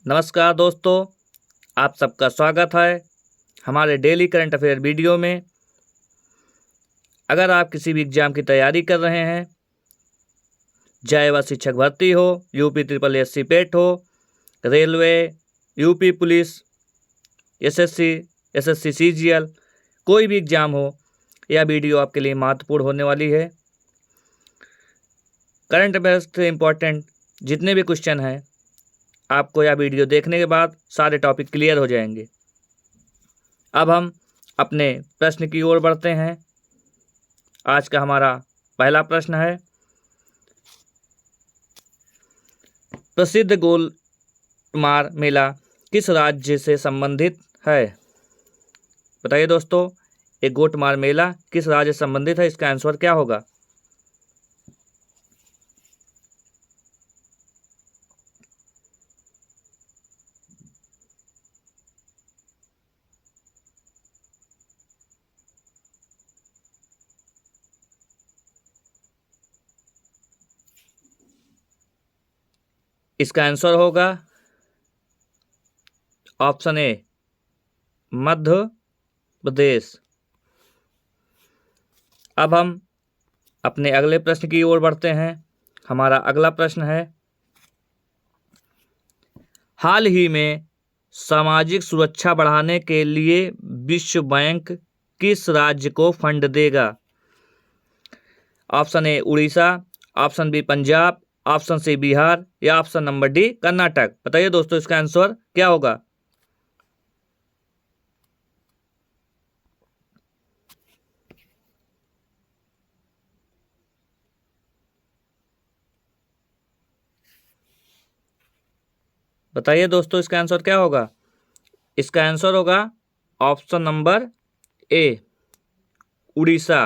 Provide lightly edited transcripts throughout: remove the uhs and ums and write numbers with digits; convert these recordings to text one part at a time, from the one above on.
नमस्कार दोस्तों, आप सबका स्वागत है हमारे डेली करंट अफेयर वीडियो में। अगर आप किसी भी एग्ज़ाम की तैयारी कर रहे हैं, चाहे वह शिक्षक भर्ती हो, यूपी ट्रिपल एससी पेट हो, railway, UP police, SSC CGL, कोई भी एग्ज़ाम हो, यह वीडियो आपके लिए महत्वपूर्ण होने वाली है। करंट अफेयर से इम्पोर्टेंट जितने भी क्वेश्चन हैं, आपको यह वीडियो देखने के बाद सारे टॉपिक क्लियर हो जाएंगे। अब हम अपने प्रश्न की ओर बढ़ते हैं। आज का हमारा पहला प्रश्न है, प्रसिद्ध गोलमार मेला किस राज्य से संबंधित है? बताइए दोस्तों, एक गोटमार मेला किस राज्य से संबंधित है? इसका आंसर क्या होगा? इसका आंसर होगा ऑप्शन ए, मध्य प्रदेश। अब हम अपने अगले प्रश्न की ओर बढ़ते हैं। हमारा अगला प्रश्न है, हाल ही में सामाजिक सुरक्षा बढ़ाने के लिए विश्व बैंक किस राज्य को फंड देगा? Option A Orissa, option B Punjab, option C Bihar या ऑप्शन नंबर डी कर्नाटक। बताइए दोस्तों, इसका आंसर क्या होगा? बताइए दोस्तों, इसका आंसर क्या होगा? इसका आंसर होगा ऑप्शन नंबर ए, उड़ीसा।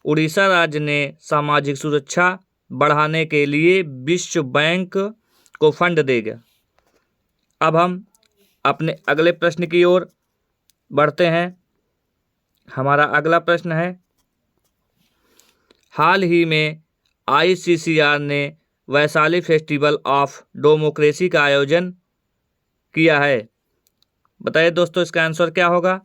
उड़ीसा राज्य ने सामाजिक सुरक्षा बढ़ाने के लिए विश्व बैंक को फंड देगा। अब हम अपने अगले प्रश्न की ओर बढ़ते हैं। हमारा अगला प्रश्न है, हाल ही में आईसीसीआर ने वैशाली फेस्टिवल ऑफ डेमोक्रेसी का आयोजन किया है। बताइए दोस्तों, इसका आंसर क्या होगा?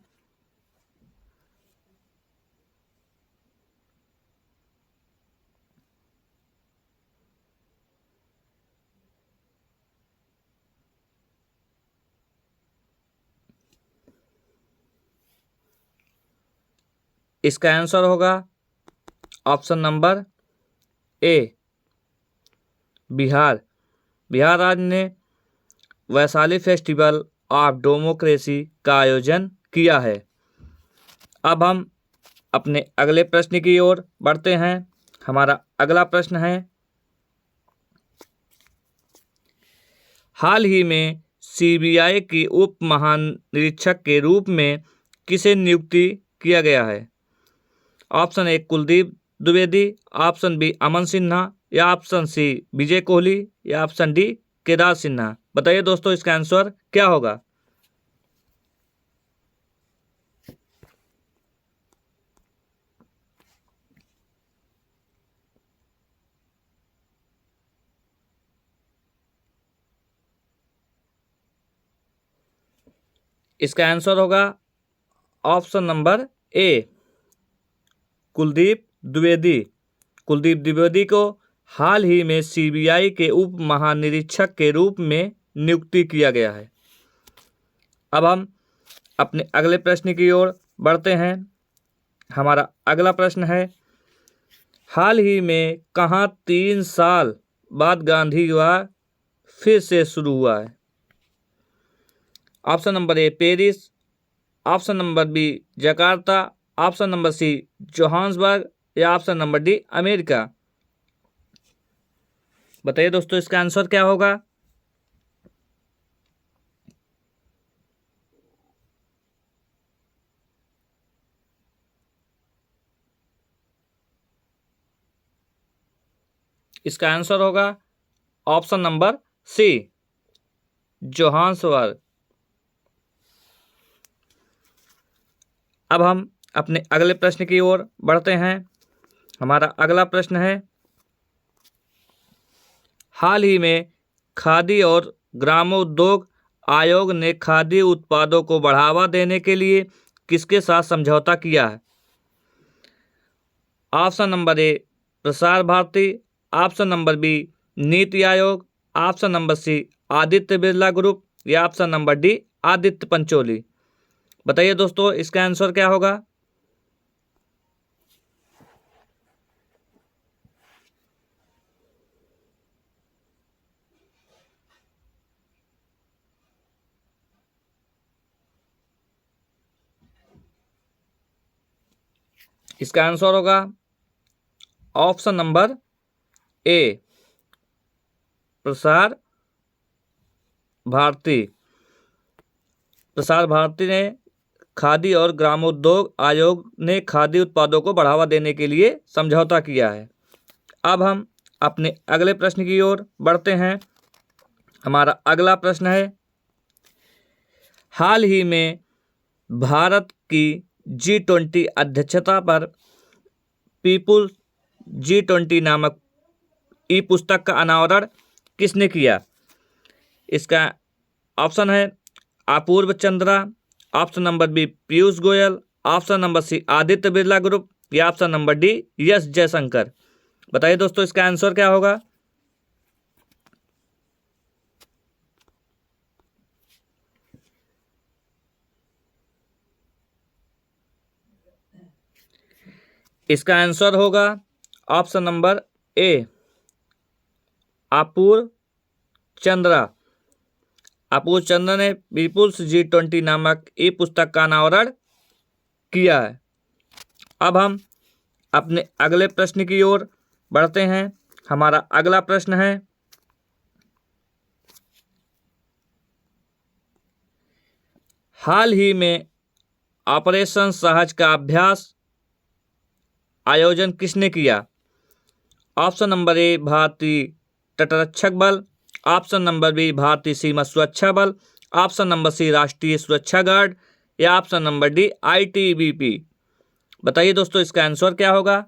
इसका आंसर होगा ऑप्शन नंबर ए, बिहार। बिहार राज्य ने वैशाली फेस्टिवल ऑफ डेमोक्रेसी का आयोजन किया है। अब हम अपने अगले प्रश्न की ओर बढ़ते हैं। हमारा अगला प्रश्न है, हाल ही में सीबीआई की उप महानिरीक्षक के रूप में किसे नियुक्ति किया गया है? Option A Kuldeep Dwivedi, option B Aman Sinha या ऑप्शन सी विजय कोहली या ऑप्शन डी केदार सिन्हा। बताइए दोस्तों, इसका आंसर क्या होगा? इसका आंसर होगा ऑप्शन नंबर ए, कुलदीप द्विवेदी। कुलदीप द्विवेदी को हाल ही में सीबीआई के उप महानिरीक्षक के रूप में नियुक्ति किया गया है। अब हम अपने अगले प्रश्न की ओर बढ़ते हैं। हमारा अगला प्रश्न है, हाल ही में कहाँ 3 साल बाद गांधी युवा फिर से शुरू हुआ है? Option number A Paris, option number B Jakarta, option number C Johannesburg या ऑप्शन नंबर डी अमेरिका। बताइए दोस्तों, इसका आंसर क्या होगा? इसका आंसर होगा ऑप्शन नंबर सी, जोहान्सबर्ग। अब हम अपने अगले प्रश्न की ओर बढ़ते हैं। हमारा अगला प्रश्न है, हाल ही में खादी और ग्रामोद्योग आयोग ने खादी उत्पादों को बढ़ावा देने के लिए किसके साथ समझौता किया है? ऑप्शन नंबर ए Prasar Bharati, option number B NITI Aayog, option number C Aditya Birla group या option number D Aditya Pancholi. बताइए दोस्तों इसका आंसर क्या होगा? इसका आंसर होगा ऑप्शन नंबर ए प्रसार भारती। प्रसार भारती ने खादी और ग्रामोद्योग आयोग ने खादी उत्पादों को बढ़ावा देने के लिए समझौता किया है। अब हम अपने अगले प्रश्न की ओर बढ़ते हैं। हमारा अगला प्रश्न है, हाल ही में भारत की G20 अध्यक्षता पर पीपुल्स G20 नामक ई पुस्तक का अनावरण किसने किया? इसका ऑप्शन है Apurva Chandra, option number B Piyush Goyal, option number C Aditya Birla group या option number D S Jaishankar. बताइए दोस्तों इसका आंसर क्या होगा? इसका आंसर होगा option number A Apurva Chandra. Apurva Chandra ने पीपुल्स G20 नामक ई पुस्तक का अनावरण किया है। अब हम अपने अगले प्रश्न की ओर बढ़ते हैं। हमारा अगला प्रश्न है, हाल ही में ऑपरेशन सहज का अभ्यास आयोजन किसने किया? ऑप्शन नंबर ए भारतीय तटरक्षक बल, ऑप्शन नंबर बी भारतीय सीमा सुरक्षा बल, ऑप्शन नंबर सी राष्ट्रीय सुरक्षा गार्ड या ऑप्शन नंबर डी ITBP। बताइए दोस्तों इसका आंसर क्या होगा?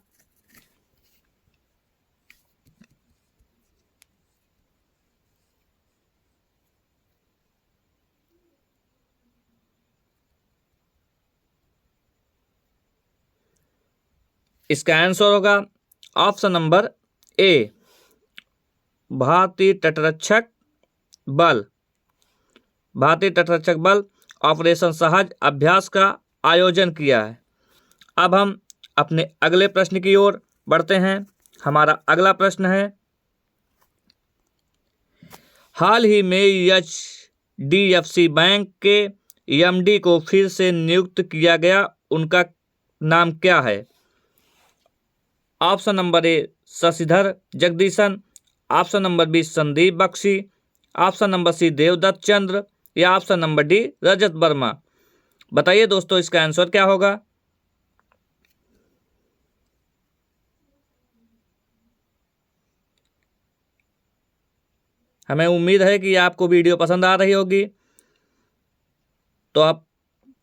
इसका आंसर होगा ऑप्शन नंबर ए भारतीय तटरक्षक बल। भारतीय तटरक्षक बल ऑपरेशन सहज अभ्यास का आयोजन किया है। अब हम अपने अगले प्रश्न की ओर बढ़ते हैं। हमारा अगला प्रश्न है, हाल ही में HDFC बैंक के MD को फिर से नियुक्त किया गया, उनका नाम क्या है? Option number A Shashidhar Jagdishan, option number B Sandeep Bakhshi, option number C Devdatt Chandra या option number D Rajat Verma. बताइए दोस्तों इसका आंसर क्या होगा? हमें उम्मीद है कि आपको वीडियो पसंद आ रही होगी, तो आप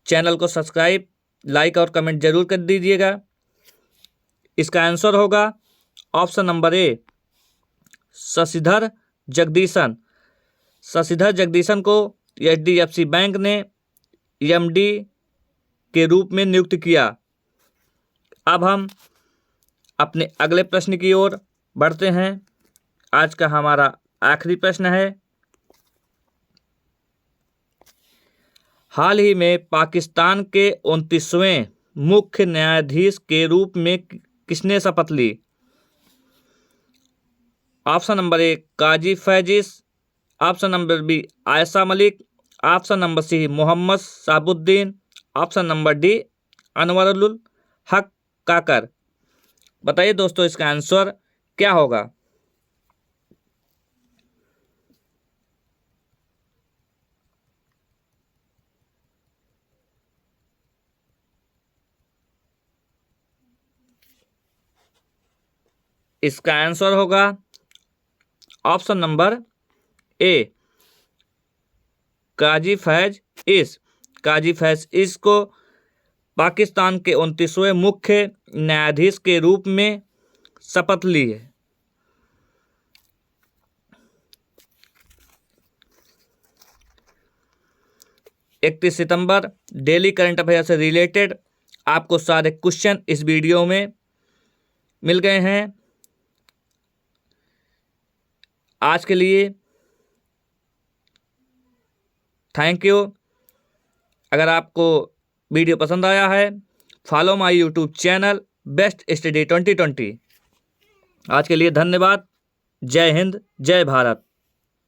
चैनल को सब्सक्राइब, लाइक और कमेंट जरूर कर दीजिएगा। इसका आंसर होगा option number A Shashidhar Jagdishan. Shashidhar Jagdishan को HDFC बैंक ने MD के रूप में नियुक्त किया। अब हम अपने अगले प्रश्न की ओर बढ़ते हैं। आज का हमारा आखिरी प्रश्न है, हाल ही में पाकिस्तान के 29वें मुख्य न्यायाधीश के रूप में किसने शपथ ली? Option number A Qazi Faez Isa, option number B Ayesha Malik, option number C Mohammad Shahabuddin, option number D Anwaarul Haq Kakar. बताइए दोस्तों इसका आंसर क्या होगा? इसका आंसर होगा ऑप्शन नंबर ए काजी फैज इस। काजी फैज इस को पाकिस्तान के 29वें मुख्य न्यायाधीश के रूप में शपथ ली है। 31 सितंबर डेली करंट अफेयर से रिलेटेड आपको सारे क्वेश्चन इस वीडियो में मिल गए हैं। आज के लिए थैंक यू। अगर आपको वीडियो पसंद आया है, follow my YouTube channel best study 2020। आज के लिए धन्यवाद। जय हिंद, जय भारत।